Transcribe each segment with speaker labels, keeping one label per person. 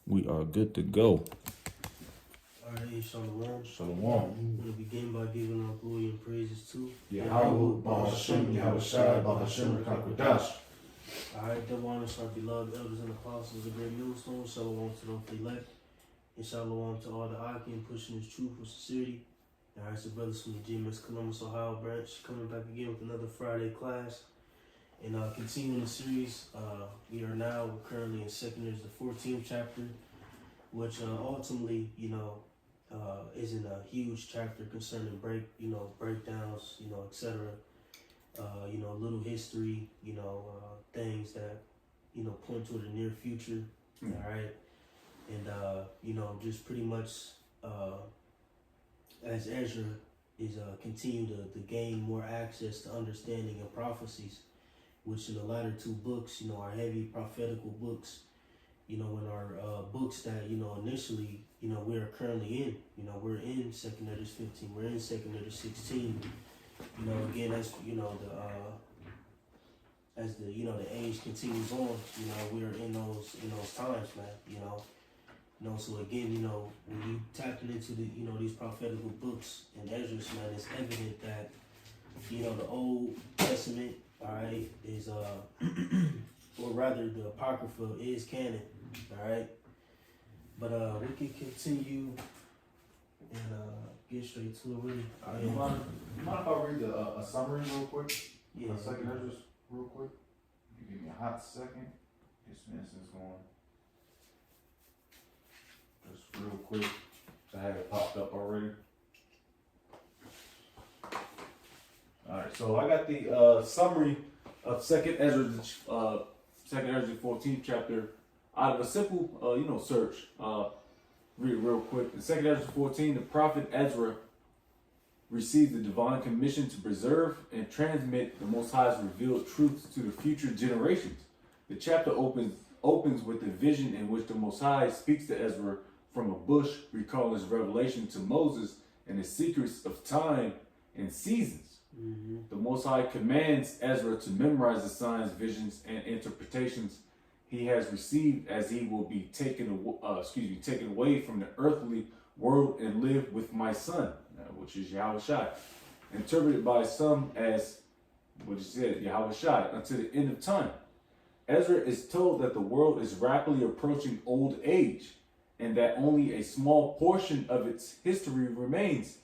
Speaker 1: We are good to go.
Speaker 2: Alright, Shalom.
Speaker 1: Shalom.
Speaker 2: We'll begin by giving our glory and praises to
Speaker 3: Yahweh, Baal Hashem, Yahweh Shai, Baal Hashem, Kakodash.
Speaker 2: Alright, double honor to our beloved elders and apostles, the great millstone. Shalom to those they elect. And shalom to all the Akim pushing this truth with sincerity. Alright, so brothers from the GMS Columbus, Ohio branch, coming back again with another Friday class. And continuing the series, we are now currently in second, there's the 14th chapter, which ultimately, isn't a huge chapter concerning breakdowns, etc. Little history, things that, point toward the near future. All right. And, just pretty much, as Ezra is continue to gain more access to understanding and prophecies, which in the latter two books, are heavy prophetical books, in our books that, initially, we are currently in, we're in 2nd Ezra 15, we're in 2nd Ezra 16, again, as, as the, the age continues on, we are in those times, man, so again, when you tapping into the, these prophetical books and Ezra's, man, it's evident that, the Old Testament, all right, is, or rather the Apocrypha is canon, all right? But we can continue and get straight to it, really.
Speaker 3: You mind if I read a summary real quick?
Speaker 2: Yeah.
Speaker 3: Second Ezra real quick? You give me a hot second. This is going. Just real quick. I have it popped up already. Alright, so I got the summary of Second Ezra 14th chapter out of a simple, search. Read it real quick. In 2nd Ezra 14, the prophet Ezra received the divine commission to preserve and transmit the Most High's revealed truths to the future generations. The chapter opens with a vision in which the Most High speaks to Ezra from a bush, recalling his revelation to Moses and the secrets of time and seasons. Mm-hmm. The Most High commands Ezra to memorize the signs, visions, and interpretations he has received, as he will be taken away from the earthly world and live with my son, which is Yahweh Shai, interpreted by some as what he said, Yahweh Shai, until the end of time. Ezra is told that the world is rapidly approaching old age and that only a small portion of its history remains.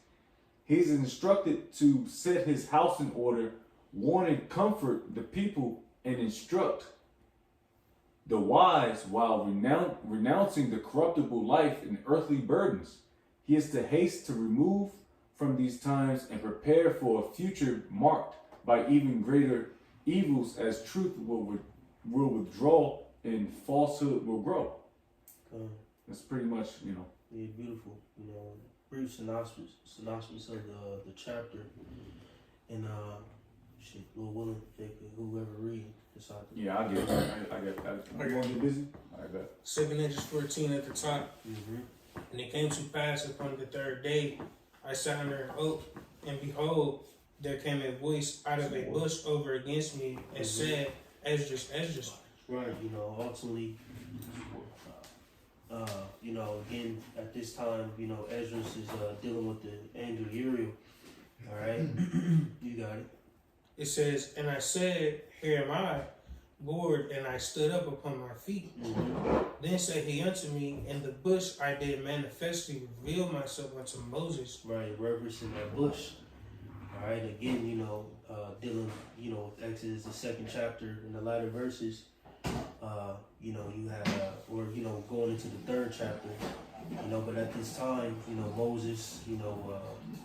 Speaker 3: He is instructed to set his house in order, warn and comfort the people, and instruct the wise while renouncing the corruptible life and earthly burdens. He is to haste to remove from these times and prepare for a future marked by even greater evils, as truth will withdraw and falsehood will grow. That's pretty much,
Speaker 2: Yeah, beautiful. Brief synopsis of the chapter, and Lord willing, whoever read decide.
Speaker 3: Yeah, I get it. I got you busy. I bet.
Speaker 4: 2nd Ezra 14 at the top.
Speaker 2: Mm-hmm.
Speaker 4: And it came to pass upon the third day, I sat under an oak, and behold, there came a voice out of a bush over against me, and said, Esdras.
Speaker 2: Right, ultimately, again, at this time, Esdras is dealing with the angel Uriel. All right, you got it.
Speaker 4: It says, and I said, here am I, Lord, and I stood up upon my feet.
Speaker 2: Mm-hmm.
Speaker 4: Then said he unto me, in the bush I did manifestly reveal myself unto Moses.
Speaker 2: Right, reverencing that bush. All right, again, dealing, with Exodus, the 2nd chapter, in the latter verses, you have, going into the 3rd chapter, but at this time, Moses,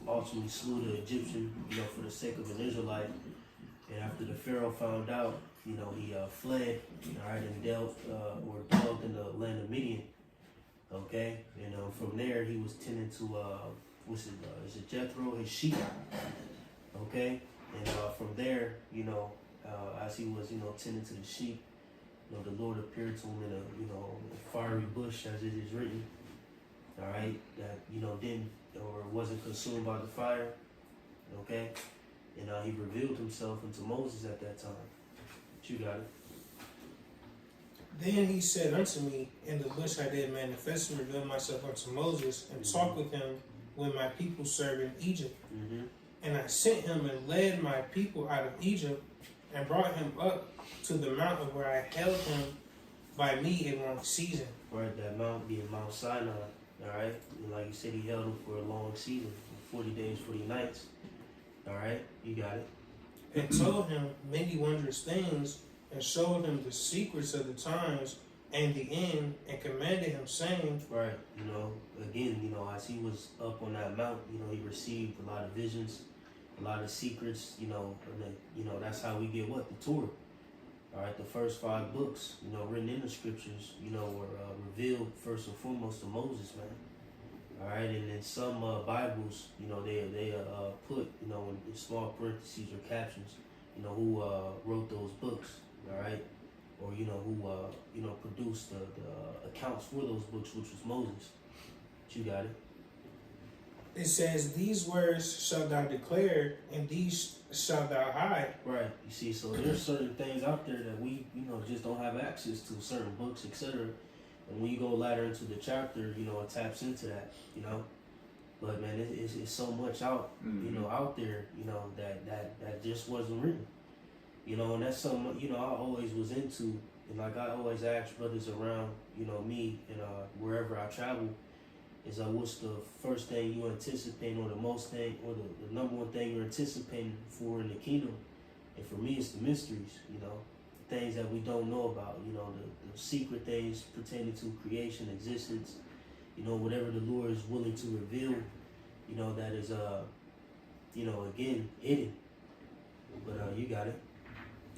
Speaker 2: ultimately slew the Egyptian, for the sake of an Israelite. And after the Pharaoh found out, he fled, all right, and dwelt in the land of Midian. Okay, and from there he was tending to is it Jethro, his sheep. Okay, and from there, as he was, tending to the sheep, the Lord appeared to him in a fiery bush, as it is written. All right, that didn't or wasn't consumed by the fire. Okay, and he revealed himself unto Moses at that time. But you got it.
Speaker 4: Then he said unto me, in the bush I did manifest and reveal myself unto Moses, and talk with him when my people served in Egypt.
Speaker 2: Mm-hmm.
Speaker 4: And I sent him and led my people out of Egypt, and brought him up to the mountain where I held him by me a long season.
Speaker 2: Right, that mount being Mount Sinai. All right, and like you said, he held him for a long season, 40 days, 40 nights. All right, you got it.
Speaker 4: And told him many wondrous things, and showed him the secrets of the times and the end, and commanded him, saying,
Speaker 2: Right, again, as he was up on that mount, he received a lot of visions, a lot of secrets, and then, that's how we get what? The Torah. All right, the first 5 books, written in the scriptures, were revealed first and foremost to Moses, man. All right, and in some Bibles, they put, in small parentheses or captions, who wrote those books, all right, or who produced the accounts for those books, which was Moses. But you got it.
Speaker 4: it says, these words shalt thou declare, and these shalt thou hide.
Speaker 2: Right. You see, so there's certain things out there that we, just don't have access to, certain books, etc. And when you go later into the chapter, it taps into that, But man, it's so much out, out there, that just wasn't written. And that's something, I always was into, and like I always ask brothers around, me and wherever I travel, is what's the first thing you anticipate, or the most thing, or the number one thing you're anticipating for in the kingdom? And for me, it's the mysteries, things that we don't know about, the secret things pertaining to creation, existence, whatever the Lord is willing to reveal, that is, again, hidden. But you got it.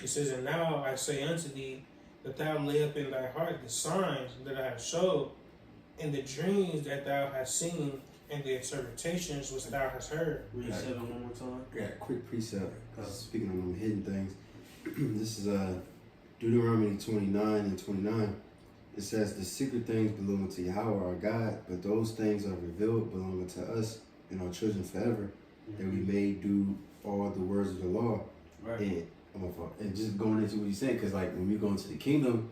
Speaker 4: It says, and now I say unto thee, that thou lay up in thy heart the signs that I have showed, and the dreams that thou hast seen, and the interpretations which thou hast heard.
Speaker 2: Read 7 one more time.
Speaker 5: Yeah, quick precept. Speaking of them hidden things, this is Deuteronomy 29 and 29. It says, the secret things belong to Yahweh our God, but those things are revealed belonging to us and our children forever, that we may do all the words of the law.
Speaker 2: Right.
Speaker 5: And just going into what you said, because like when we go into the kingdom,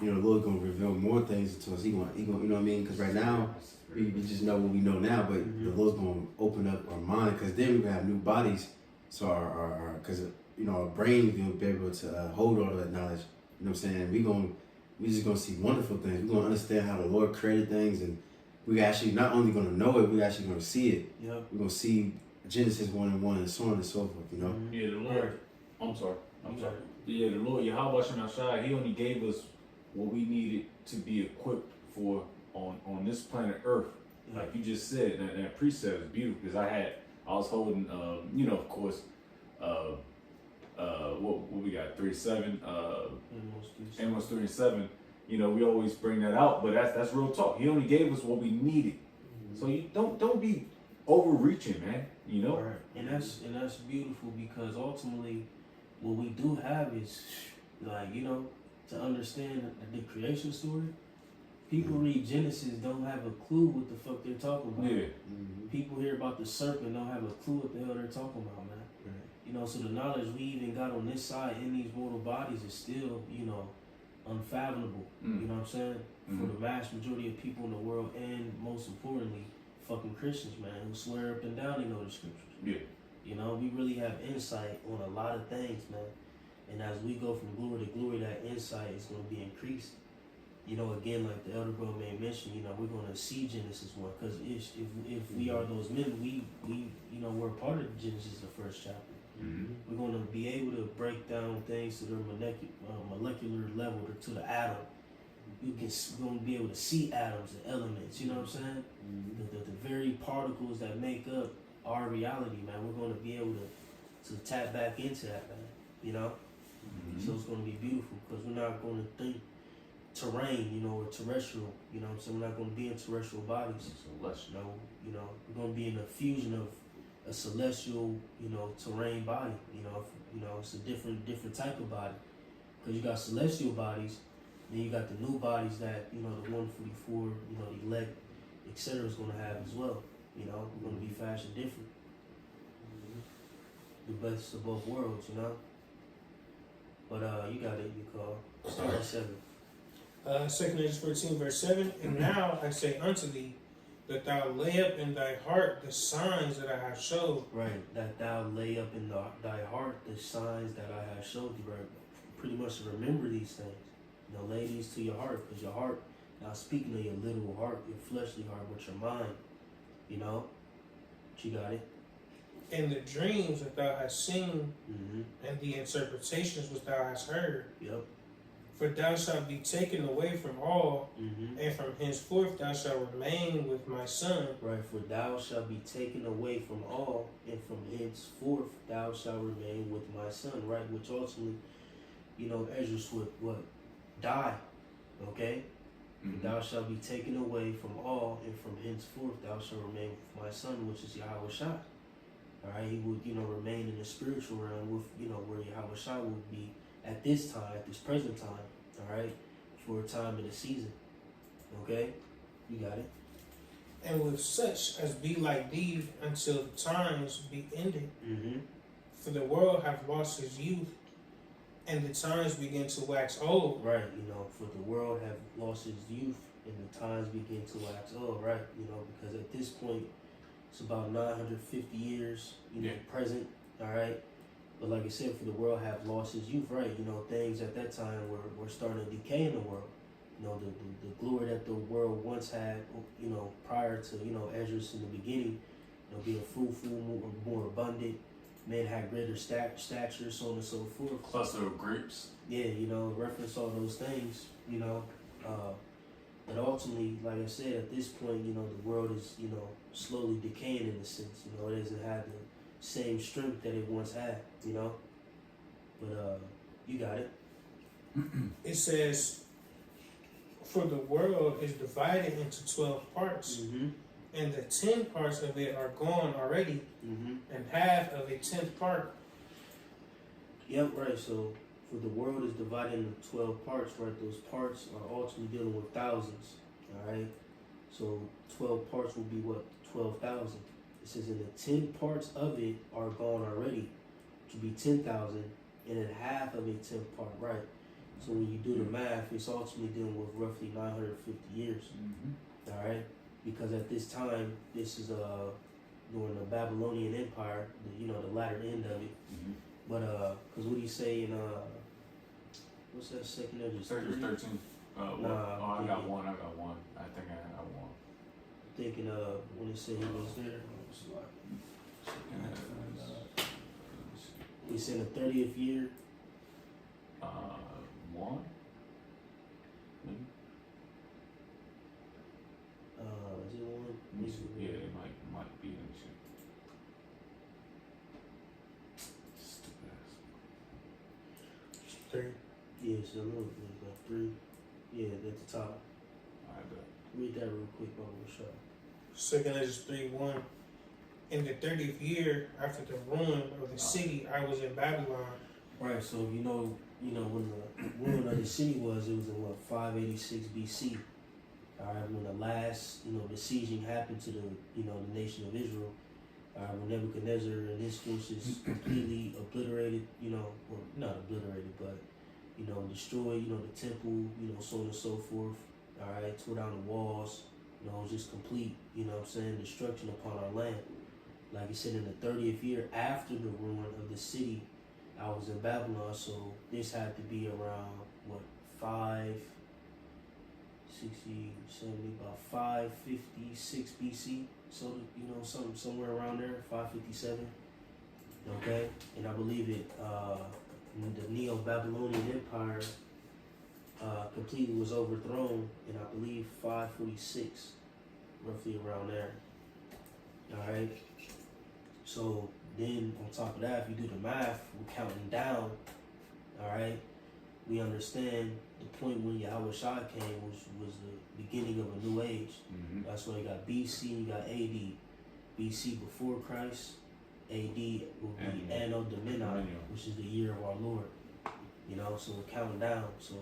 Speaker 5: the Lord's gonna reveal more things to us. He gonna, you know what I mean? Because right now we just know what we know now, but the Lord's gonna open up our mind, because then we're gonna have new bodies. So our because our brain will be able to hold all of that knowledge. You know what I'm saying? We just gonna see wonderful things. We're gonna understand how the Lord created things, and we actually not only gonna know it, we're actually gonna see it.
Speaker 2: Yep.
Speaker 5: We're gonna see Genesis 1 and 1 and so on and so forth.
Speaker 3: Yeah, the Lord. I'm sorry. Yeah, the Lord, Yahweh Shem Shai, He only gave us what we needed to be equipped for on this planet Earth. Like you just said, that precept is beautiful, because I was holding, of course, what we got, 3-7, Amos 3 and 7. We always bring that out, but that's real talk. He only gave us what we needed. So you don't be overreaching, man.
Speaker 2: Right. And that's beautiful, because ultimately, what we do have is, like, to understand the creation story. People read Genesis, don't have a clue what the fuck they're talking about.
Speaker 3: Yeah.
Speaker 2: People hear about the serpent, don't have a clue what the hell they're talking about, man.
Speaker 5: Right.
Speaker 2: So the knowledge we even got on this side in these mortal bodies is still, unfathomable. You know what I'm saying? For the vast majority of people in the world, and most importantly, fucking Christians, man, who swear up and down they know the scriptures.
Speaker 3: Yeah.
Speaker 2: We really have insight on a lot of things, man. And as we go from glory to glory, that insight is going to be increased. Again, like the elder bro may mention, we're going to see Genesis 1, because if we are those men, we we're part of Genesis, the first chapter. We're going to be able to break down things to their molecular level, to the atom. We're going to be able to see atoms and elements, you know what I'm saying? The very particles that make up our reality, man. We're going to be able to tap back into that, man, So it's going to be beautiful, because we're not going to think terrain, or terrestrial, so we're not going to be in terrestrial bodies. Celestial. We're going to be in a fusion of a celestial, terrain body. It's a different type of body, because you got celestial bodies, then you got the new bodies that, the 144, the elect, etc. is going to have as well. We're going to be fashioned different. The best of both worlds, But you got it, you call. Start at 7.
Speaker 4: 2 Corinthians 14, verse 7. And now I say unto thee, that thou lay up in thy heart the signs that I have showed.
Speaker 2: Right, that thou lay up in thy heart the signs that I have showed thee. Right, pretty much remember these things. Lay these to your heart, because your heart, not speaking of your literal heart, your fleshly heart, but your mind. But you got it.
Speaker 4: And the dreams that thou hast seen,
Speaker 2: Mm-hmm.
Speaker 4: and the interpretations which thou hast heard.
Speaker 2: Yep.
Speaker 4: For thou shalt be taken away from all,
Speaker 2: Mm-hmm.
Speaker 4: and from henceforth thou shalt remain with my son.
Speaker 2: Right, for thou shalt be taken away from all, and from henceforth thou shalt remain with my son. Right, which ultimately, Esdras would what? Die. Okay?
Speaker 3: Mhm.
Speaker 2: Thou shalt be taken away from all, and from henceforth thou shalt remain with my son, which is Yahweh Shai. Alright, he would, remain in the spiritual realm with, where Yahweh Shai would be at this time, at this present time, alright, for a time in the season. Okay? You got it.
Speaker 4: And with such as be like thee until the times be ended.
Speaker 2: Mm-hmm.
Speaker 4: For the world hath lost his youth, and the times begin to wax old.
Speaker 2: Right, for the world have lost its youth, and the times begin to wax old, right? Because at this point, it's about 950 years, present, all right? But like I said, for the world have lost its youth, right? Things at that time were starting to decay in the world. The glory that the world once had, prior to, Esdras in the beginning, being fruitful, more abundant. Men had greater stature, so on and so forth.
Speaker 3: Cluster of grapes.
Speaker 2: Yeah, reference all those things, but ultimately, like I said, at this point, the world is, slowly decaying in a sense. It doesn't have the same strength that it once had, But you got it.
Speaker 4: It says, for the world is divided into 12 parts,
Speaker 2: Mm-hmm.
Speaker 4: and the 10 parts of it are gone already,
Speaker 2: Mm-hmm.
Speaker 4: and half of a 10th part.
Speaker 2: Yep, right. So, for the world is divided into 12 parts, right? Those parts are ultimately dealing with thousands, all right? So, 12 parts will be what? 12,000. It says, and the 10 parts of it are gone already, which would be 10,000, and then half of a 10th part, right? So, when you do the math, it's ultimately dealing with roughly 950 years,
Speaker 3: Mm-hmm.
Speaker 2: all right? Because at this time, this is during the Babylonian Empire, the latter end of it.
Speaker 3: Mm-hmm.
Speaker 2: But because what do you say in what's that second Esdras?
Speaker 3: 13.
Speaker 2: Nah,
Speaker 3: I got
Speaker 2: thinking-
Speaker 3: one. I think I got one.
Speaker 2: Thinking when it said he was there, he said the 30th year.
Speaker 3: One. Maybe.
Speaker 2: Is it one?
Speaker 3: Let me see. Yeah, it might be. Let me see. Stupid ass.
Speaker 4: 3.
Speaker 2: Yeah, so look, there's like 3. Yeah, at the top.
Speaker 3: Alright, bet.
Speaker 2: Read that real quick, Bubba Shot.
Speaker 4: 2 Esdras 3:1. In the 30th year after the ruin of the city, I was in Babylon.
Speaker 2: Right, so when the ruin of the city was, it was in what, 586 BC. Alright, when the last, besieging happened to the nation of Israel, when Nebuchadnezzar and his forces completely obliterated, or not obliterated, but, destroyed, the temple, so on and so forth. Alright, tore down the walls, it was just complete, destruction upon our land. Like I said, in the 30th year after the ruin of the city, I was in Babylon, so this had to be around, what, 560, 70, about 556 BC. So, somewhere around there, 557. Okay? And I believe it, the Neo-Babylonian Empire completely was overthrown in, I believe, 546, roughly around there. Alright? So, then on top of that, if you do the math, we're counting down, alright? We understand the point when Yahweh Shai came was the beginning of a new age.
Speaker 3: Mm-hmm.
Speaker 2: That's why you got BC, you got AD. BC before Christ, AD will be Anno Domini, which is the year of our Lord. So we're counting down. So,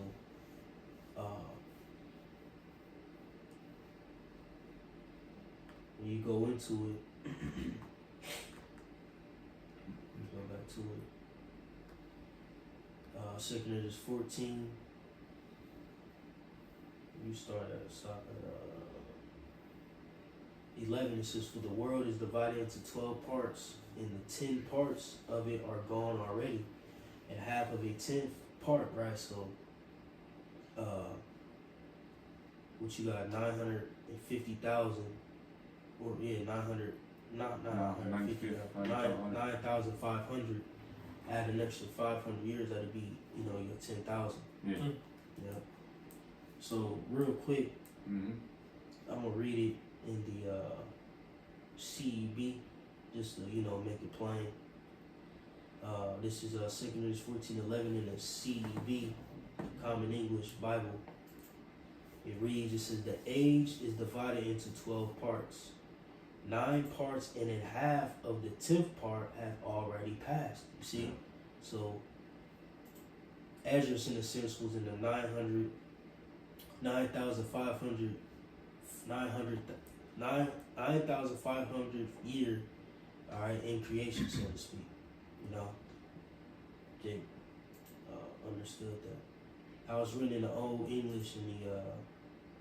Speaker 2: when you go into it, let's go back to it. 2 Esdras 14. you start at stop at 11. It says, "For the world is divided into 12 parts, and the 10 parts of it are gone already, and half of a 10th part." Right. So, what you got? 950,000, or 900. Not 950,000. 9,500. Add an extra 500 years. That'd be your 10,000.
Speaker 3: Yeah.
Speaker 2: Yeah. So real quick,
Speaker 3: Mm-hmm.
Speaker 2: I'm gonna read it in the CEB, just to make it plain. This is 2 Corinthians 14:11 in the CEB, Common English Bible. It reads, it says, "The age is divided into 12 parts. 9 parts and a half of the 10th part have already passed." You see? So Esdras, in a sense, was in the 9,500th year, all right, in creation, so to speak. Jake understood that. I was reading in the Old English in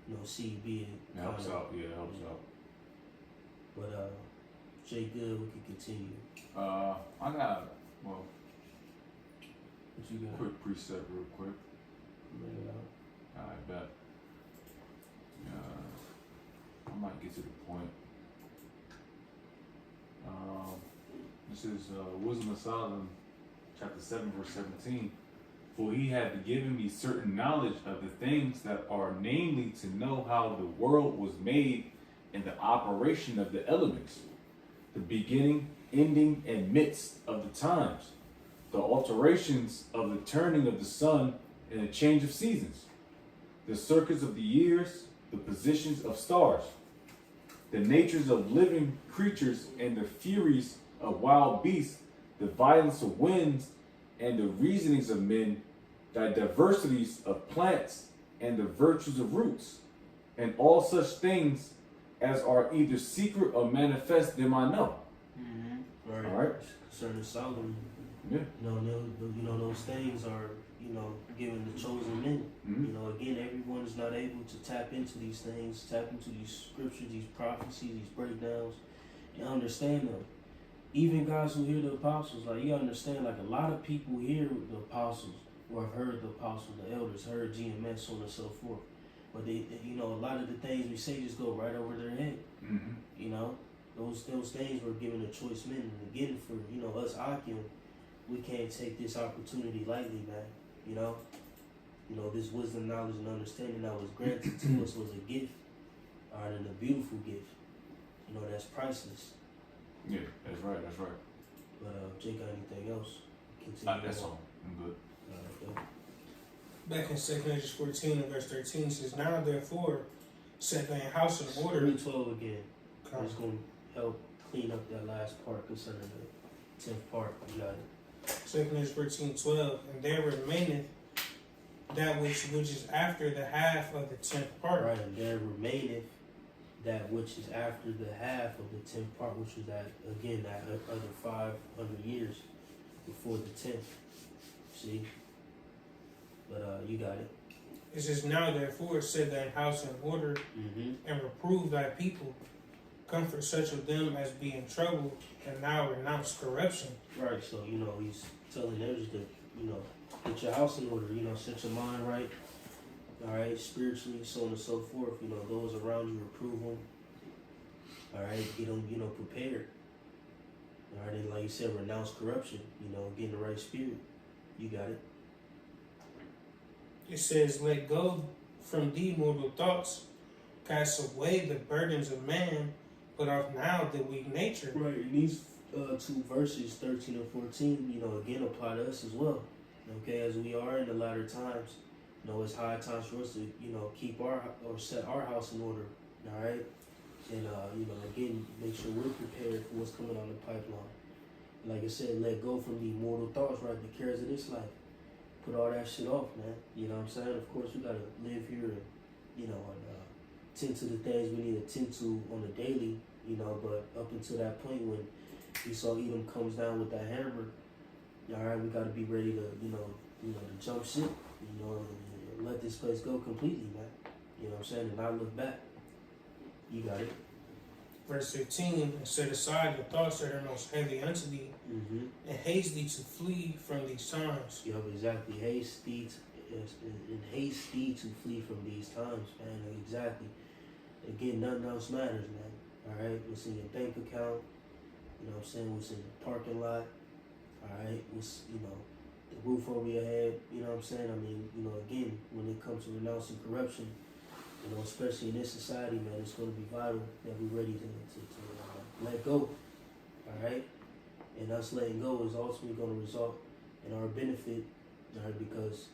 Speaker 2: the CB.
Speaker 3: It helps out. Yeah, it helps out.
Speaker 2: But Jay, good. We can continue.
Speaker 3: I got
Speaker 2: What you got?
Speaker 3: quick preset real quick.
Speaker 2: Bring it out.
Speaker 3: I bet. I might get to the point. This is Wisdom of Solomon, chapter 7, verse 17. "For he hath given me certain knowledge of the things that are, namely, to know how the world was made, and the operation of the elements, the beginning, ending, and midst of the times, the alterations of the turning of the sun and the change of seasons, the circuits of the years, the positions of stars, the natures of living creatures and the furies of wild beasts, the violence of winds and the reasonings of men, the diversities of plants and the virtues of roots, and all such things as are either secret or manifest them I know."
Speaker 2: Mm-hmm. Right.
Speaker 3: All right.
Speaker 2: Concerning Solomon,
Speaker 3: Yeah.
Speaker 2: those things are given the chosen men.
Speaker 3: Mm-hmm.
Speaker 2: Again, everyone is not able to tap into these things, tap into these scriptures, these prophecies, these breakdowns, and understand them. Even guys who hear the apostles, like, you understand, like, a lot of people hear the apostles, or have heard the apostles, the elders, heard GMS, so on and so forth. But they a lot of the things we say just go right over their head.
Speaker 3: Mm-hmm.
Speaker 2: Those things were given to choice men. And again, for us Akim, we can't take this opportunity lightly, man. This wisdom, knowledge, and understanding that was granted to us was a gift, all right, and a beautiful gift. That's priceless.
Speaker 3: Yeah, that's right. That's right.
Speaker 2: But Jake, got anything else? Continue.
Speaker 3: That's all. I'm good.
Speaker 4: Back in 2 Corinthians 14 and verse 13 it says, "Now therefore set thine house in order."
Speaker 2: 3:12 again. I'm just going to help clean up that last part concerning the 10th part. You got it.
Speaker 4: 2 Corinthians 14:12, "And there remaineth that which is after the half of the 10th part."
Speaker 2: Right, and there remaineth that which is after the half of the 10th part, which was that other 500 years before the 10th. See? But you got it.
Speaker 4: It says, "Now therefore set thine house in order, and reprove thy people. Comfort such of them as be in trouble, and now renounce corruption."
Speaker 2: Right, so he's telling others to get your house in order. Set your mind right. All right, spiritually, so on and so forth. Those around you, reprove them. All right, get them prepared. All right, and like you said, renounce corruption. Get in the right spirit. You got it.
Speaker 4: It says, "Let go from thee mortal thoughts, cast away the burdens of man, put off now the weak nature."
Speaker 2: Right, and these two verses, 13 and 14, again apply to us as well. Okay, as we are in the latter times, it's high time for us to, keep set our house in order. All right, and again, make sure we're prepared for what's coming on the pipeline. Like I said, let go from the mortal thoughts, right? The cares of this life. Put all that shit off, man. You know what I'm saying? Of course, we gotta live here and, and tend to the things we need to tend to on the daily, but up until that point when Esau Edom comes down with that hammer, all right, we gotta be ready to, to jump ship, and let this place go completely, man. You know what I'm saying? And not look back. You got it.
Speaker 4: Verse 15, and set aside the thoughts that are most heavy unto thee,
Speaker 2: Mm-hmm.
Speaker 4: and haste thee to flee from these times.
Speaker 2: Yup, exactly. Haste thee to flee from these times, man. Exactly. Again, nothing else matters, man. Alright? What's in your bank account? You know what I'm saying? What's in the parking lot? Alright? What's, the roof over your head? You know what I'm saying? I mean, again, when it comes to renouncing corruption, especially in this society, man, it's going to be vital that we're ready to let go. Alright? And us letting go is ultimately going to result in our benefit, alright? Because,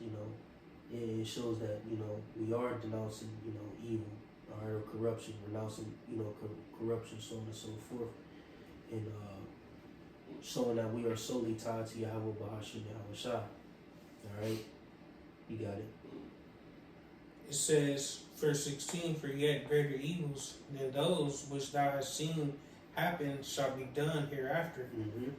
Speaker 2: it shows that, we are denouncing, evil, alright, or corruption, renouncing, corruption, so on and so forth. And showing that we are solely tied to Yahweh Bahashim Yahweh Shai. Alright? You got it.
Speaker 4: It says, verse 16, for yet greater evils than those which thou hast seen happen shall be done hereafter.
Speaker 2: Mm-hmm.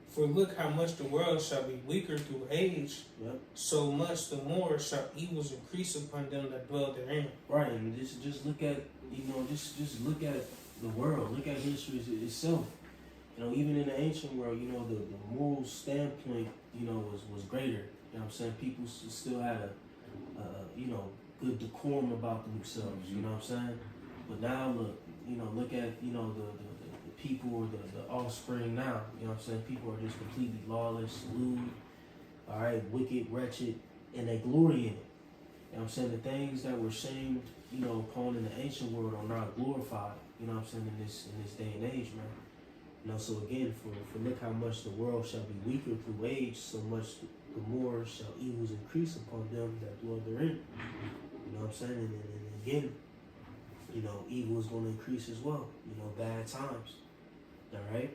Speaker 4: For look how much the world shall be weaker through age,
Speaker 2: Yep.
Speaker 4: so much the more shall evils increase upon them that dwell therein.
Speaker 2: Right, and just look at, just look at the world, look at history itself. Even in the ancient world, the moral standpoint, was greater. You know what I'm saying? People still had a good decorum about themselves. You know what I'm saying? But now look at, the people or the offspring now. You know what I'm saying? People are just completely lawless, lewd, all right, wicked, wretched, and they glory in it. You know what I'm saying? The things that were shamed, upon in the ancient world are not glorified. You know what I'm saying? In this day and age, man. So again, for look how much the world shall be weaker through age, so much the more shall evils increase upon them that dwell therein. You know what I'm saying? And again, evil is going to increase as well. Bad times. All right?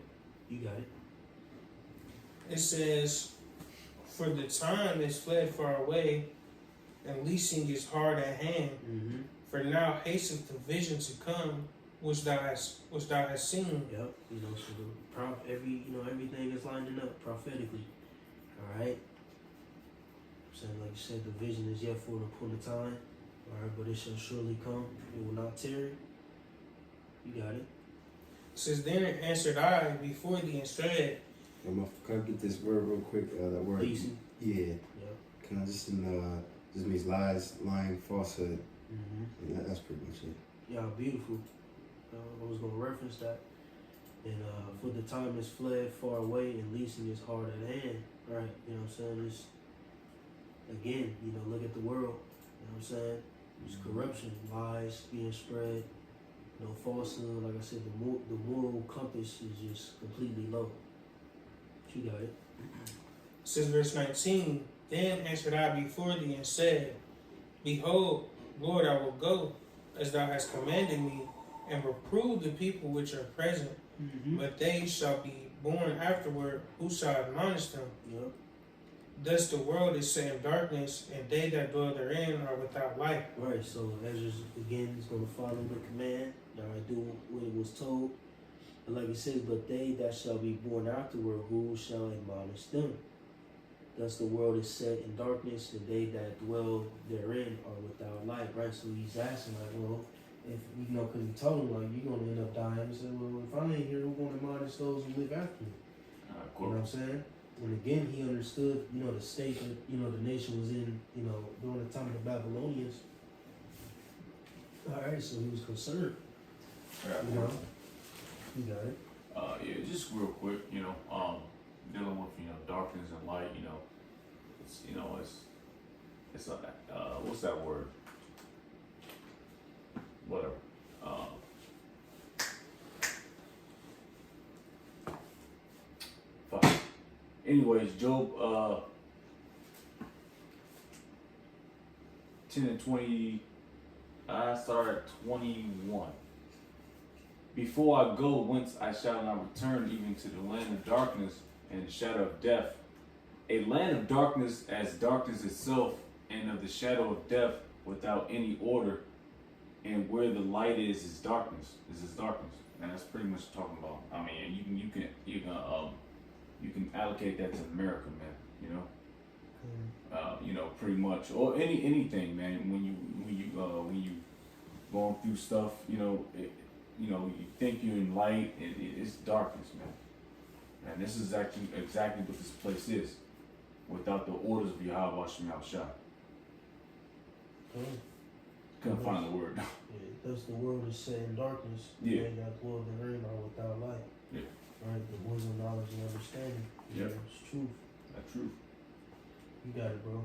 Speaker 2: You got it.
Speaker 4: It says, for the time is fled far away, and leasing is hard at hand.
Speaker 2: Mm-hmm.
Speaker 4: For now hasteth the vision to come, which thou hast seen.
Speaker 2: Yep. So everything is lining up prophetically. All right? Saying, like you said, the vision is yet for an appointed time. All right, but it shall surely come. It will not tarry. You got it.
Speaker 4: It says, then answered I before thee and said,
Speaker 5: Can I get this word real quick? That word.
Speaker 2: Leasing.
Speaker 5: Yeah.
Speaker 2: Yep.
Speaker 5: Can I just means lies, lying, falsehood.
Speaker 2: Mm-hmm.
Speaker 5: Yeah, that's pretty much it.
Speaker 2: Yeah, beautiful. I was going to reference that. And for the time is fled far away, and leasing is hard at hand. Right? You know what I'm saying? It's, again, look at the world. You know what I'm saying? There's corruption, lies being spread, falsehood. Like I said, the moral compass is just completely low. But you got it.
Speaker 4: it says verse 19, then answered I before thee and said, behold, Lord, I will go as thou hast commanded me, and reprove the people which are present, but they shall be born afterward, who shall admonish them?
Speaker 2: Yep.
Speaker 4: Thus the world is set in darkness, and they that dwell therein are without light.
Speaker 2: Right, so Ezra again is going to follow the command. All right, do what it was told. But like it says, but they that shall be born afterward, who shall admonish them? Thus the world is set in darkness, and they that dwell therein are without light. Right, so he's asking, like, well, if because he told him, like, you're going to end up dying. He said, well, if I ain't here, who's going to admonish those who live after me? You know what I'm saying? And again, he understood, the state that, the nation was in, during the time of the Babylonians. All right, so he was concerned. You got it.
Speaker 3: Yeah, just real quick, dealing with darkness and light, it's what's that word? Whatever. Fuck. Anyways, Job 10 and 20. I started at 21. Before I go, whence I shall not return, even to the land of darkness and the shadow of death. A land of darkness as darkness itself, and of the shadow of death without any order. And where the light is darkness. This is darkness, and that's pretty much talking about. I mean, you can allocate that to America, man. You know, pretty much, or anything, man. When you going through stuff, you know, you think you're in light, and it's darkness, man. And this is exactly what this place is, without the orders of Yahweh Shemel Shah. Couldn't find the word.
Speaker 2: Yeah, thus the world is set in darkness.
Speaker 3: Yeah.
Speaker 2: They got glory and rain are without light.
Speaker 3: Yeah.
Speaker 2: Right? The wisdom, knowledge, and understanding.
Speaker 3: Yeah.
Speaker 2: It's truth.
Speaker 3: That's true.
Speaker 2: You got it, bro.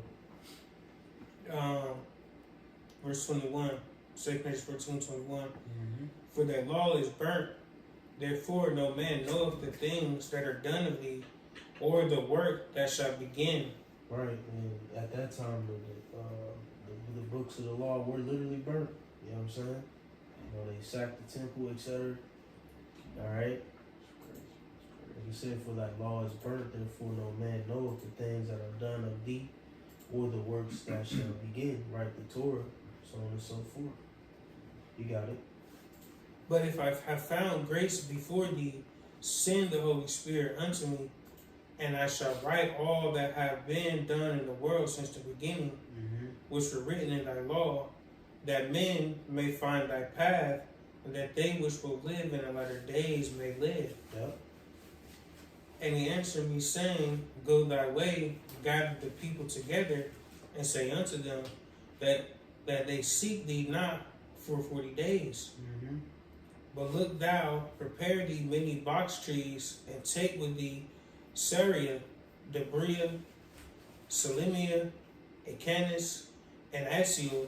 Speaker 4: Verse 21, 2 Corinthians 14:21.
Speaker 2: Mm-hmm.
Speaker 4: For that law is burnt, therefore no man knoweth the things that are done of thee, or the work that shall begin.
Speaker 2: Right, and at that time, the books of the law were literally burnt. You know what I'm saying? You know, they sacked the temple, etc. All right. Like you said, for that law is burnt, therefore no man knoweth the things that are done of thee, or the works that shall begin. Right, the Torah, so on and so forth. You got it.
Speaker 4: But if I have found grace before thee, send the Holy Spirit unto me, and I shall write all that have been done in the world since the beginning, which were written in thy law, that men may find thy path, and that they which will live in the latter days may live.
Speaker 2: Yep.
Speaker 4: And he answered me, saying, Go thy way, gather the people together, and say unto them that they seek thee not for 40 days.
Speaker 2: Mm-hmm.
Speaker 4: But look thou, prepare thee many box trees, and take with thee Syria, Debria, Salimia, Acanis, and Asiel,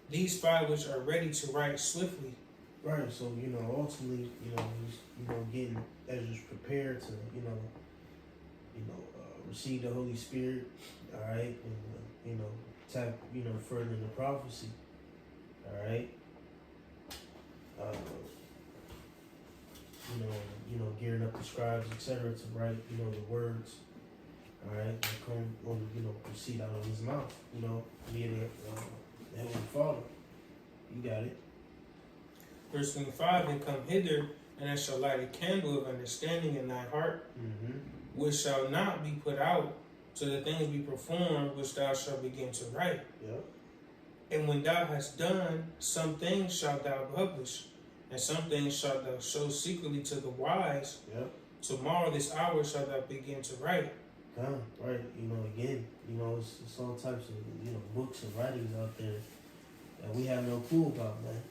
Speaker 4: these five which are ready to write swiftly.
Speaker 2: Right, so ultimately, he's getting Ezra's prepared to, receive the Holy Spirit, all right, and tap, further into prophecy, all right. Gearing up the scribes, etc., to write, the words, all right, that come, proceed out of his mouth, via the Heavenly Father. You got it.
Speaker 4: Verse 25, and come hither, and I shall light a candle of understanding in thy heart, which shall not be put out till the things be performed which thou shalt begin to write.
Speaker 2: Yep.
Speaker 4: And when thou hast done, some things shalt thou publish, and some things shalt thou show secretly to the wise.
Speaker 2: Yep.
Speaker 4: Tomorrow this hour shalt thou begin to write.
Speaker 2: Right. Again, it's all types of, books and writings out there that we have no clue about, man,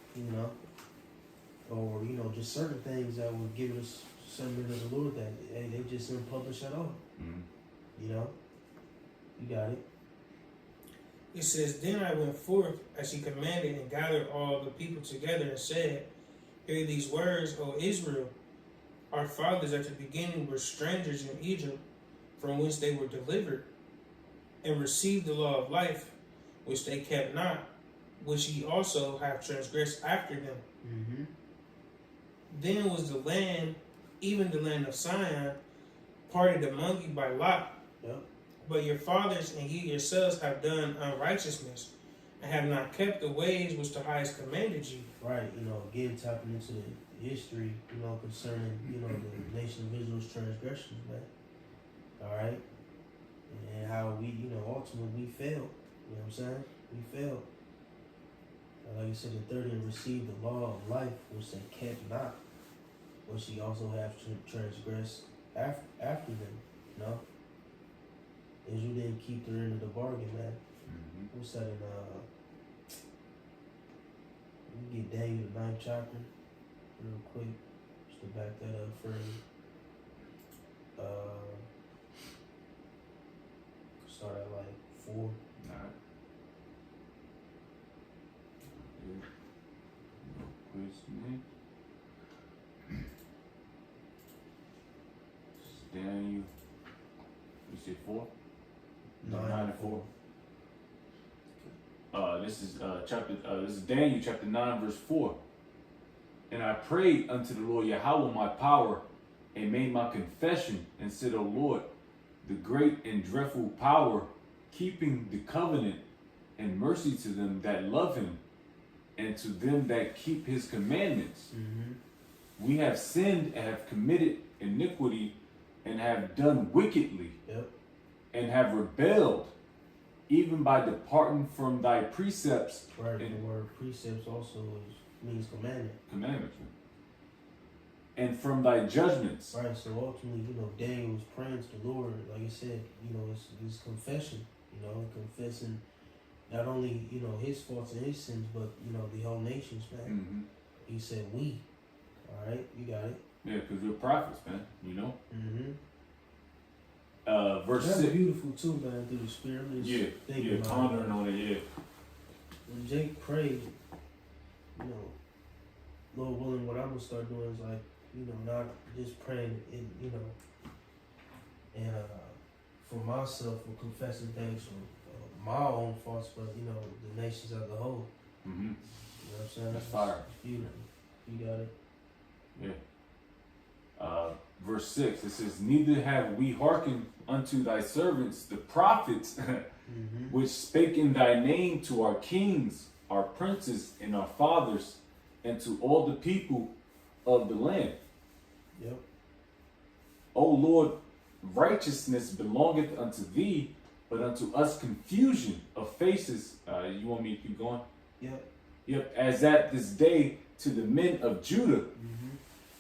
Speaker 2: or, just certain things that would give us something of the Lord that they just didn't publish at all. You got it.
Speaker 4: It says, Then I went forth as he commanded, and gathered all the people together, and said, Hear these words, O Israel. Our fathers at the beginning were strangers in Egypt, from whence they were delivered, and received the law of life, which they kept not, which ye also have transgressed after them. Then was the land, even the land of Sion, parted among you by lot.
Speaker 2: Yep.
Speaker 4: But your fathers and ye yourselves have done unrighteousness, and have not kept the ways which the highest commanded you.
Speaker 2: Right, again tapping into the history, concerning, the nation of Israel's transgressions, man. All right? And how we, ultimately we failed. You know what I'm saying? We failed. Like you said, the 30 received the law of life, which they kept not, which he also have transgressed after them, Israel didn't keep their end of the bargain, man. What's that in, we get Daniel the 9th chapter, real quick, just to back that up for you. Start at like 4.
Speaker 3: All right. Daniel, you said 4? 9 and 4. This is this is Daniel chapter 9 verse 4. And I prayed unto the Lord Yahweh my power, and made my confession, and said, O Lord, the great and dreadful power, keeping the covenant and mercy to them that love him, and to them that keep his commandments. We have sinned and have committed iniquity, and have done wickedly,
Speaker 2: Yep.
Speaker 3: and have rebelled even by departing from thy precepts.
Speaker 2: Right.
Speaker 3: And
Speaker 2: The word precepts also means commandment.
Speaker 3: commandments. And from thy judgments.
Speaker 2: Right. So ultimately, Daniel was praying to the Lord. Like I said, it's confession. Confessing not only his faults and his sins, but the whole nation's, man.
Speaker 3: Mm-hmm.
Speaker 2: He said we. All right, you got it.
Speaker 3: Yeah, because we're prophets, man.
Speaker 2: Mm-hmm.
Speaker 3: Verse
Speaker 2: That's
Speaker 3: 6.
Speaker 2: beautiful too, man. Through the Spirit. I'm just thinking about
Speaker 3: pondering on it, yeah.
Speaker 2: when Jake prayed, Lord willing, what I'm gonna start doing is like, not just praying in, and for myself, or confessing things for my own faults, but the nations as a whole.
Speaker 3: Mm-hmm.
Speaker 2: You know what I'm saying?
Speaker 3: That's fire.
Speaker 2: It's beautiful. You got it.
Speaker 3: Yeah. Verse 6, it says, neither have we hearkened unto thy servants, the prophets,
Speaker 2: Mm-hmm.
Speaker 3: which spake in thy name to our kings, our princes, and our fathers, and to all the people of the land.
Speaker 2: Yep.
Speaker 3: O Lord, righteousness belongeth unto thee, but unto us confusion of faces. You want me to keep going?
Speaker 2: Yep.
Speaker 3: Yep. As at this day to the men of Judah
Speaker 2: Mm-hmm.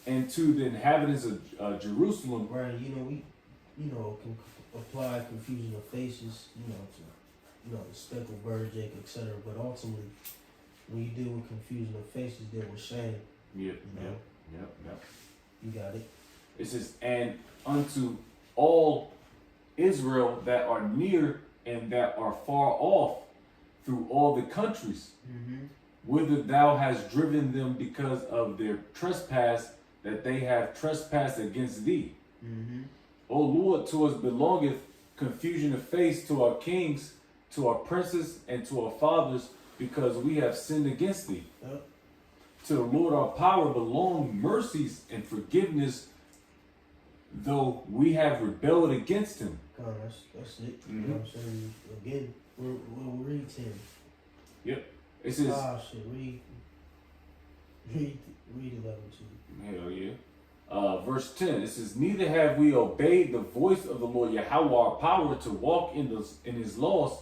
Speaker 3: and to the inhabitants of Jerusalem.
Speaker 2: Right. Can apply confusion of faces, to, the speckled bird, Jake, etc. But ultimately, when you deal with confusion of faces, deal with shame.
Speaker 3: Yep.
Speaker 2: Yep. You got it.
Speaker 3: It says, and unto all Israel that are near and that are far off through all the countries,
Speaker 2: Mm-hmm.
Speaker 3: whither thou hast driven them because of their trespass that they have trespassed against thee.
Speaker 2: Mm-hmm.
Speaker 3: O Lord, to us belongeth confusion of face, to our kings, to our princes, and to our fathers, because we have sinned against thee.
Speaker 2: Yep.
Speaker 3: To the Lord our power belong mercies and forgiveness, though we have rebelled against him.
Speaker 2: Come on, that's it. You
Speaker 3: Mhm.
Speaker 2: know what I'm saying? Again, we'll read 10.
Speaker 3: It says,
Speaker 2: Shit, read 11 too.
Speaker 3: hell yeah. Verse 10, it says, neither have we obeyed the voice of the Lord Yahweh our power to walk in his laws,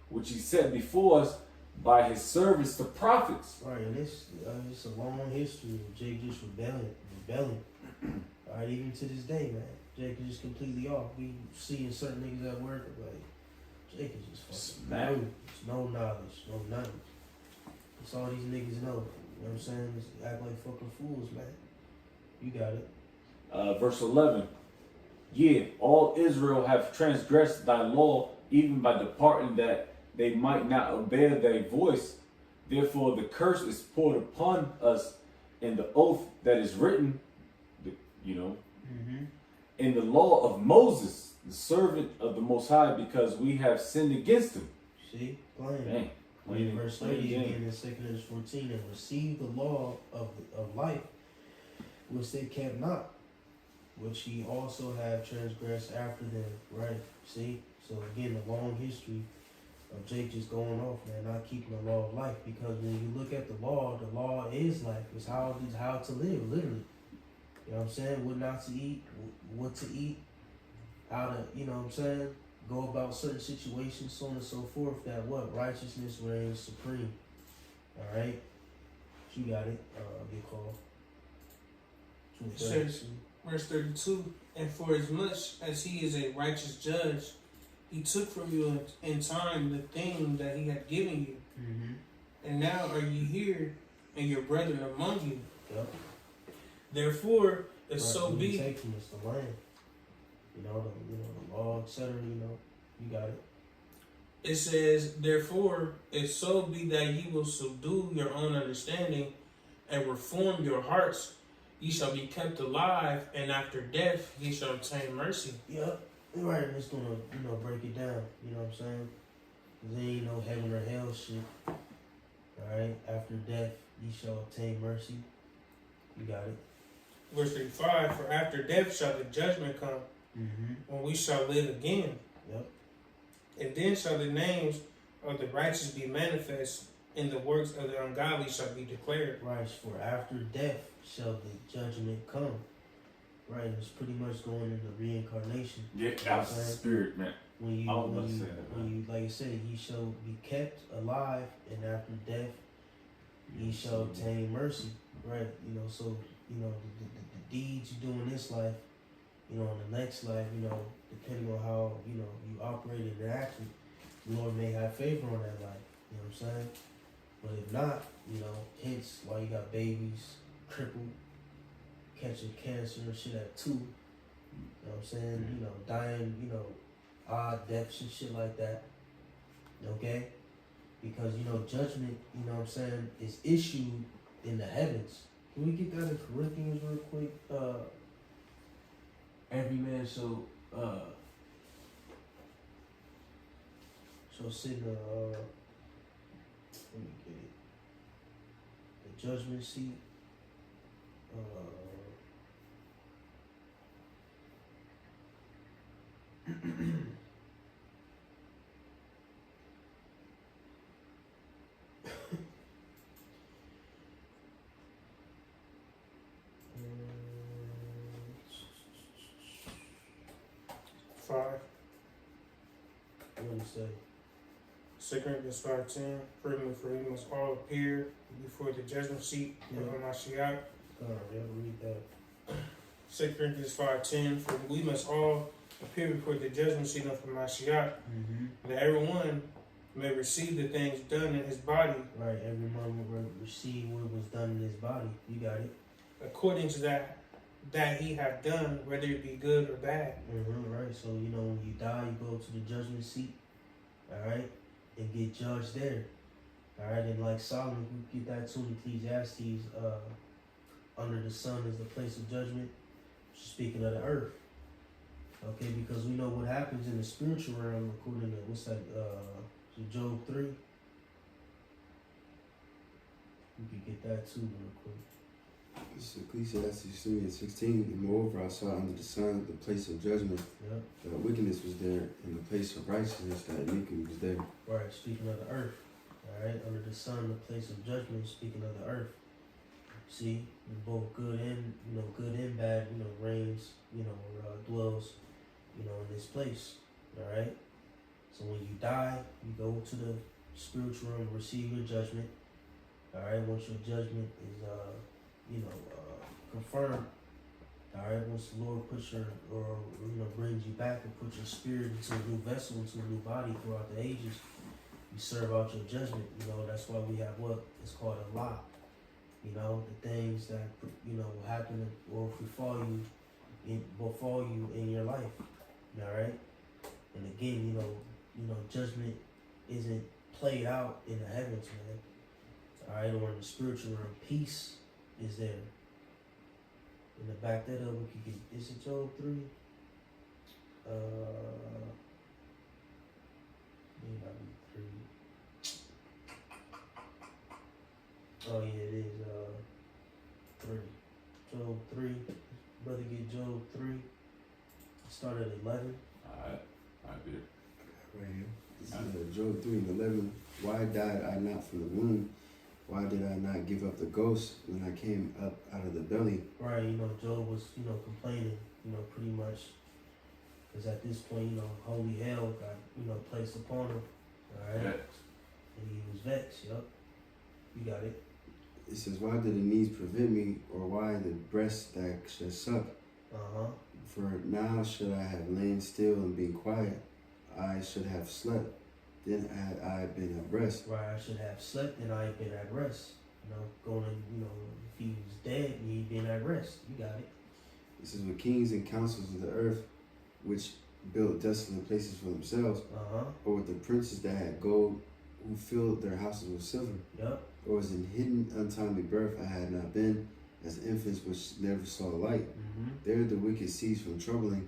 Speaker 3: which he set before us by his servants, the prophets.
Speaker 2: Right, and it's a long history of Jake just rebelling. All right, even to this day, man. Jake is just completely off. We seeing certain niggas at work, like, Jake is just fucking
Speaker 3: Smack.
Speaker 2: new. It's no knowledge, no nothing. It's all these niggas know. You know what I'm saying? Just act like fucking fools, man. You got it.
Speaker 3: Verse 11, yea, all Israel have transgressed thy law, even by departing that they might not obey thy voice. Therefore the curse is poured upon us in the oath that is written,
Speaker 2: Mm-hmm.
Speaker 3: in the law of Moses, the servant of the Most High, because we have sinned against him.
Speaker 2: See? Plain.
Speaker 3: Dang.
Speaker 2: Plain verse 30 again in 2 Corinthians 14, and receive the law of life, which they kept not, which ye also have transgressed after them. Right? See? So again, the long history of Jake just going off, man, not keeping the law of life. Because when you look at the law is life. It's how to live, literally. You know what I'm saying? What not to eat, what to eat, how to, you know what I'm saying? Go about certain situations, so on and so forth, that what? Righteousness reigns supreme. Alright? You got it. Good call.
Speaker 4: It says, verse 32, and for as much as he is a righteous judge, he took from you in time the thing that he had given you.
Speaker 2: Mm-hmm.
Speaker 4: And now are you here, and your brethren among you.
Speaker 2: Yep.
Speaker 4: Therefore, if
Speaker 2: Right,
Speaker 4: so
Speaker 2: who
Speaker 4: be,
Speaker 2: you taking is the land. The law, etc. You got it.
Speaker 4: it says, therefore, if so be that ye will subdue your own understanding and reform your hearts, ye shall be kept alive, and after death ye shall obtain mercy.
Speaker 2: Yep. You're right, and it's gonna, break it down. You know what I'm saying? 'Cause there ain't no heaven or hell shit. Alright? After death, ye shall obtain mercy. You got it.
Speaker 4: Verse 35, for after death shall the judgment come,
Speaker 2: Mm-hmm.
Speaker 4: when we shall live again.
Speaker 2: Yep.
Speaker 4: And then shall the names of the righteous be manifest, and the works of the ungodly shall be declared.
Speaker 2: Right, for after death shall the judgment come. Right, it's pretty much going into reincarnation.
Speaker 3: Yeah, that's the spirit, man.
Speaker 2: when you
Speaker 3: I was about to say that,
Speaker 2: when you like I said, ye shall be kept alive, and after death ye shall obtain mercy. Right? You know, so you know the deeds you do in this life, you know, in the next life, you know, depending on how you know you operated and acted, the Lord may have favor on that life. You know what I'm saying? But if not, you know, hence why you got babies crippled, catching cancer and shit at 2. You know what I'm saying? You know, dying, you know, odd deaths and shit like that. Okay? Because, you know, judgment, you know what I'm saying, is issued in the heavens. Can we get that in Corinthians real quick? Every man shall sit in the let me get it. The judgment seat.
Speaker 4: Five.
Speaker 2: What do you say?
Speaker 4: 2 Corinthians 5:10. For we must all appear before the judgment seat of Mashiach.
Speaker 2: Read that.
Speaker 4: 2 Corinthians 5:10. For we must all appear before the judgment seat of Mashiach, that everyone may receive the things done in his body.
Speaker 2: Right, everyone will receive what was done in his body. You got it.
Speaker 4: According to that he have done, whether it be good or bad.
Speaker 2: Right, so you know when you die, you go to the judgment seat, all right, and get judged there, all right. And like Solomon, we get that too in Ecclesiastes. Under the sun is the place of judgment. Speaking of the earth, okay, because we know what happens in the spiritual realm according to what's that? Job 3. We could get that too real quick.
Speaker 5: It's Ecclesiastes 3:16. And moreover, I saw under the sun the place of judgment.
Speaker 2: Yep.
Speaker 5: That wickedness was there, and the place of righteousness, that iniquity was there.
Speaker 2: Right, speaking of the earth. All right, under the sun, the place of judgment. Speaking of the earth. See, both good and bad. You know, reigns. You know, or dwells. You know, in this place. All right. So when you die, you go to the spiritual realm, receive your judgment. All right. Once your judgment is confirmed. All right. Once the Lord puts brings you back and puts your spirit into a new vessel, into a new body throughout the ages, you serve out your judgment. You know, that's why we have what is called a law. You know, the things that will happen or befall you in your life. All right. And again, you know, judgment isn't played out in the heavens, man. All right, or in the spiritual realm, peace is there. And to back that up, we could get, is it Job 3? May not be 3. Oh yeah, it is 3. Job 3. Brother, get Job 3. Start at 11.
Speaker 3: Alright, there.
Speaker 5: Right here. This is Job 3:11. Why died I not from the womb? Why did I not give up the ghost when I came up out of the belly?
Speaker 2: Right, you know, Job was, complaining, pretty much. Because at this point, holy hell got, placed upon him. All right? And he was vexed, yup. You got it.
Speaker 5: It says, why did the knees prevent me, or why the breast that should suck? For now should I have lain still and been quiet. I should have slept, then had I been at rest.
Speaker 2: Right, I should have slept and I had been at rest. Going, if he was dead, he'd been at rest. You got it.
Speaker 5: It says, with kings and councils of the earth, which built desolate places for themselves, or with the princes that had gold, who filled their houses with silver.
Speaker 2: Yep.
Speaker 5: Or as in hidden untimely birth I had not been, as infants which never saw light. There the wicked cease from troubling,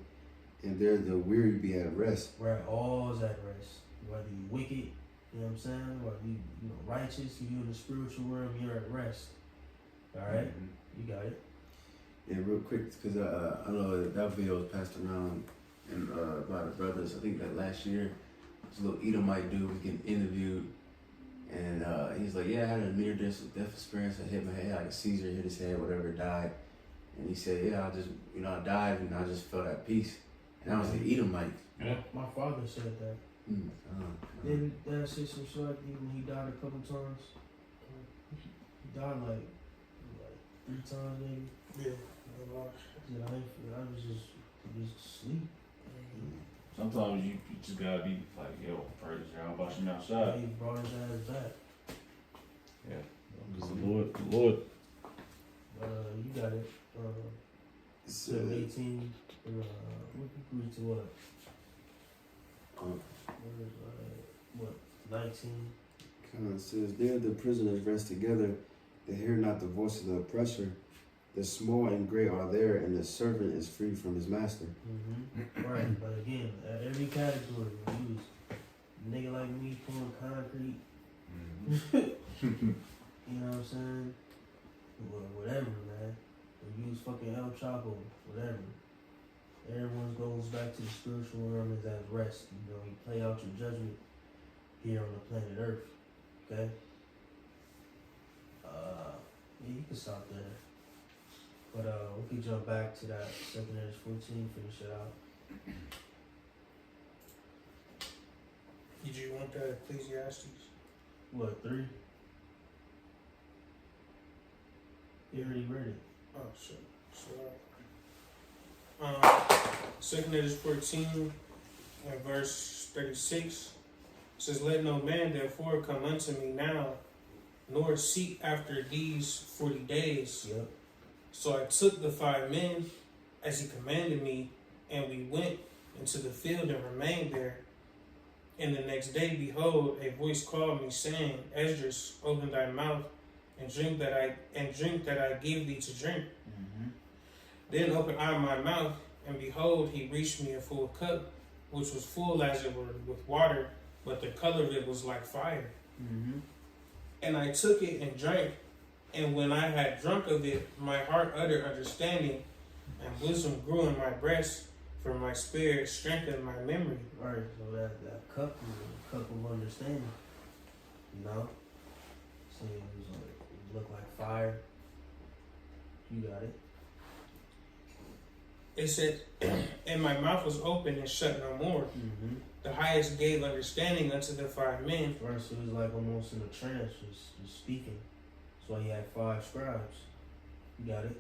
Speaker 5: and there the weary be at rest.
Speaker 2: Right, all's at rest. Whether you wicked, you know what I'm saying? Whether you righteous, you in the spiritual realm, you're at rest. All right? You got it.
Speaker 5: Yeah, real quick, because I know that video was passed around and by the brothers. I think that last year, this little Edomite dude was getting interviewed, and he's like, yeah, I had a near-death experience. I hit my head, like a seizure, hit his head, whatever, died. And he said, yeah, I just, I died and I just felt at peace. And I was like, eat them like.
Speaker 2: My father said that. Didn't Dad say some shit like that when he died a couple times? He died like 3 times maybe.
Speaker 4: Yeah.
Speaker 2: Yeah, I was just asleep.
Speaker 3: Sometimes you just gotta be like, yo, praise God, about you
Speaker 2: Yeah,
Speaker 3: outside.
Speaker 2: he brought his ass back.
Speaker 3: Yeah.
Speaker 1: The Lord.
Speaker 2: You got it.
Speaker 5: So,
Speaker 2: 18. We to what? What? 19.
Speaker 5: kind of says, there the prisoners rest together. They hear not the voice of the oppressor. The small and great are there, and the servant is free from his master.
Speaker 2: Right, but again, at every category, we use nigga like me pouring concrete. You know what I'm saying? Whatever, man. We use fucking El Chapo, whatever. Everyone goes back to the spiritual realm as at rest. You know, you play out your judgment here on the planet Earth. Okay? Yeah, you can stop there. But we can jump back to that 2nd Edge 14, finish it out.
Speaker 4: Did you want that Ecclesiastes?
Speaker 2: What, 3? You already read it.
Speaker 4: Oh, shit. So, 2nd Edge 14 and verse 36 says, let no man therefore come unto me now, nor seek after these 40 days.
Speaker 2: Yep.
Speaker 4: So I took the 5 men as he commanded me, and we went into the field and remained there. And the next day, behold, a voice called me, saying, Esdras, open thy mouth and drink that I give thee to drink. Then opened I my mouth, and behold, he reached me a full cup, which was full as it were with water, but the color of it was like fire. And I took it and drank, and when I had drunk of it, my heart uttered understanding, and wisdom grew in my breast, for my spirit strengthened my memory.
Speaker 2: Right, so that cup is a cup of understanding. You know? So it looked like fire. You got it.
Speaker 4: It said, and my mouth was open and shut no more. The highest gave understanding unto the 5 men.
Speaker 2: Right, so it was like almost in a trance, just speaking. That's why he had 5 scribes. You got it.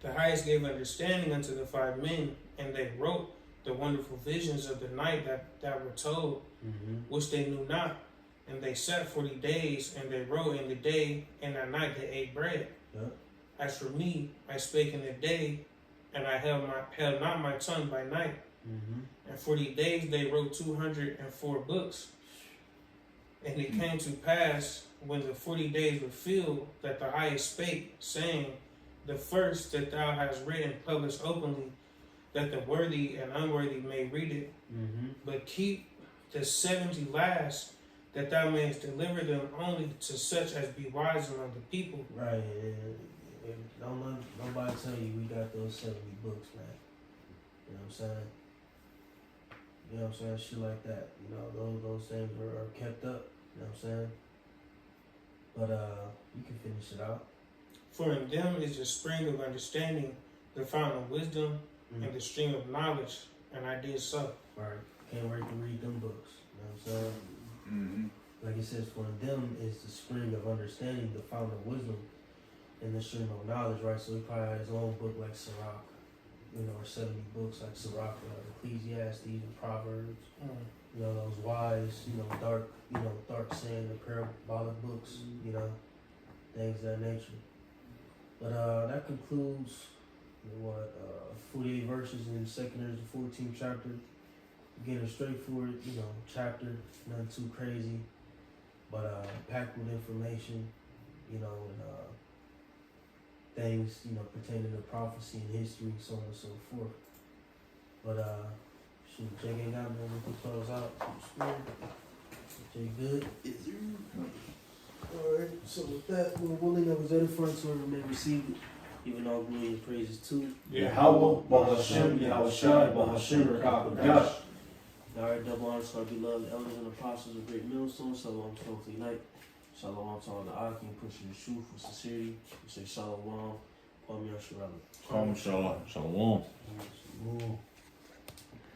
Speaker 4: The highest gave understanding unto the 5 men, and they wrote the wonderful visions of the night that were told, which they knew not. And they sat 40 days, and they wrote in the day, and at night they ate bread.
Speaker 2: Yep.
Speaker 4: As for me, I spake in the day, and I held not my tongue by night. And 40 days they wrote 204 books. And it came to pass, when the 40 days were filled, that the highest spake, saying, the first that thou hast written published openly, that the worthy and unworthy may read it. But keep the 70 last, that thou mayest deliver them only to such as be wise among the people.
Speaker 2: Right. And don't let nobody tell you we got those 70 books, man. You know what I'm saying? You know what I'm saying? Shit like that. You know, those things are kept up. You know what I'm saying? But you can finish it out.
Speaker 4: For in them is the spring of understanding, the fountain of wisdom, and the stream of knowledge. And I did so.
Speaker 2: Right. Can't wait to read them books. You know what I'm saying? Like it says, for in them is the spring of understanding, the fountain of wisdom, and the stream of knowledge, right? So he probably had his own book like Sirach, you know, or 70 books like Sirach, Ecclesiastes, and Proverbs. You know, those wise, dark saying, the parabolic books, you know, things of that nature. But that concludes 48 verses in 2nd Ezra 14th chapter. Again, a straightforward, chapter, nothing too crazy, but packed with information, and things, pertaining to prophecy and history, so on and so forth. But shoot, Jake ain't got no we can close out. Jake good? Alright, so with that, we're willing that was edifying to whoever may receive it. Even all glory and praises too.
Speaker 3: Yahweh, Bahashem, Yahushai, Bahashem, Rakabadash.
Speaker 2: Alright, double honors to our beloved elders and apostles of great millstone. Shalom to all unite. Shalom to all the Akim pushing the truth with sincerity. We say Shalom. Kwame Yasharala.
Speaker 1: Shalom. Shalom.
Speaker 2: Shalom.